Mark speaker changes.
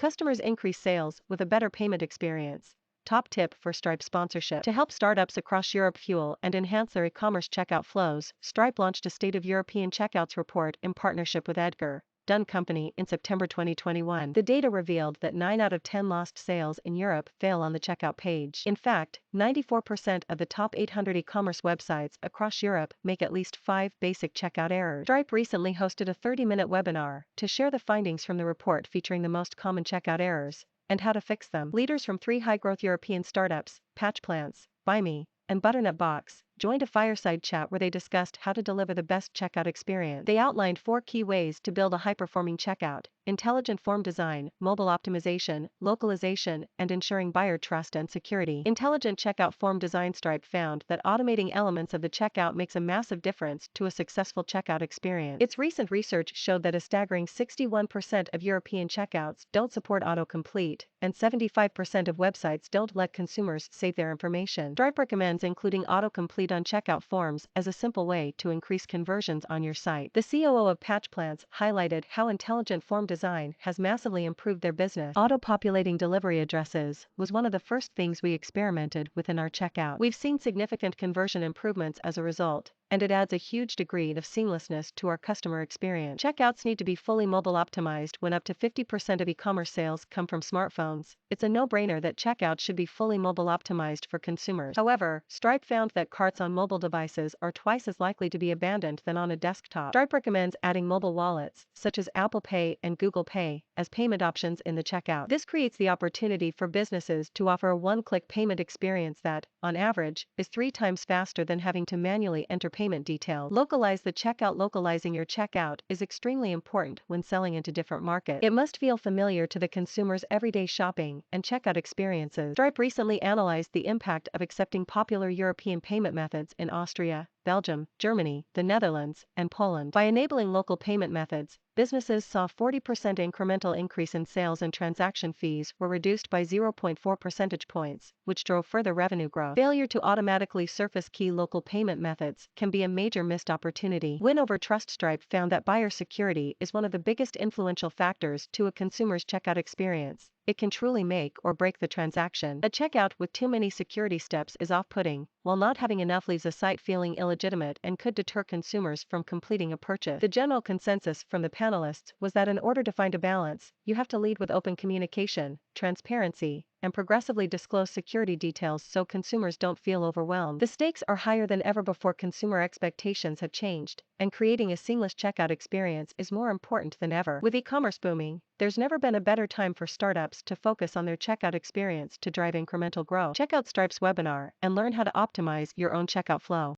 Speaker 1: Customers increase sales with a better payment experience. Top tip for Stripe sponsorship. To help startups across Europe fuel and enhance their e-commerce checkout flows, Stripe launched a State of European Checkouts report in partnership with Edgar. Dunn Company in September 2021. The data revealed that 9 out of 10 lost sales in Europe fail on the checkout page. In fact, 94% of the top 800 e-commerce websites across Europe make at least 5 basic checkout errors. Stripe recently hosted a 30-minute webinar to share the findings from the report featuring the most common checkout errors and how to fix them. Leaders from 3 high-growth European startups, Patchplants, BuyMe, and Butternut Box, joined a fireside chat where they discussed how to deliver the best checkout experience. They outlined 4 key ways to build a high-performing checkout: intelligent form design, mobile optimization, localization, and ensuring buyer trust and security. Intelligent checkout form design. Stripe found that automating elements of the checkout makes a massive difference to a successful checkout experience. Its recent research showed that a staggering 61% of European checkouts don't support autocomplete, and 75% of websites don't let consumers save their information. Stripe recommends including autocomplete on checkout forms as a simple way to increase conversions on your site. The COO of Patchplants highlighted how intelligent form design has massively improved their business. Auto-populating delivery addresses was one of the first things we experimented with in our checkout. We've seen significant conversion improvements as a result, and it adds a huge degree of seamlessness to our customer experience. Checkouts need to be fully mobile optimized. When up to 50% of e-commerce sales come from smartphones, it's a no-brainer that checkout should be fully mobile optimized for consumers. However, Stripe found that carts on mobile devices are twice as likely to be abandoned than on a desktop. Stripe recommends adding mobile wallets, such as Apple Pay and Google Pay, as payment options in the checkout. This creates the opportunity for businesses to offer a one-click payment experience that, on average, is 3 times faster than having to manually enter payment details. Localize the checkout. Localizing your checkout is extremely important when selling into different markets. It must feel familiar to the consumer's everyday shopping and checkout experiences. Stripe recently analyzed the impact of accepting popular European payment methods in Austria, Belgium, Germany, the Netherlands, and Poland. By enabling local payment methods, businesses saw 40% incremental increase in sales, and transaction fees were reduced by 0.4 percentage points, which drove further revenue growth. Failure to automatically surface key local payment methods can be a major missed opportunity. Win over trust. Stripe found that buyer security is one of the biggest influential factors to a consumer's checkout experience. It can truly make or break the transaction. A checkout with too many security steps is off-putting, while not having enough leaves a site feeling illegitimate and could deter consumers from completing a purchase. The general consensus from the panelists was that in order to find a balance, you have to lead with open communication, transparency, and progressively disclose security details so consumers don't feel overwhelmed. The stakes are higher than ever before. Consumer expectations have changed, and creating a seamless checkout experience is more important than ever. With e-commerce booming, there's never been a better time for startups to focus on their checkout experience to drive incremental growth. Check out Stripe's webinar and learn how to optimize your own checkout flow.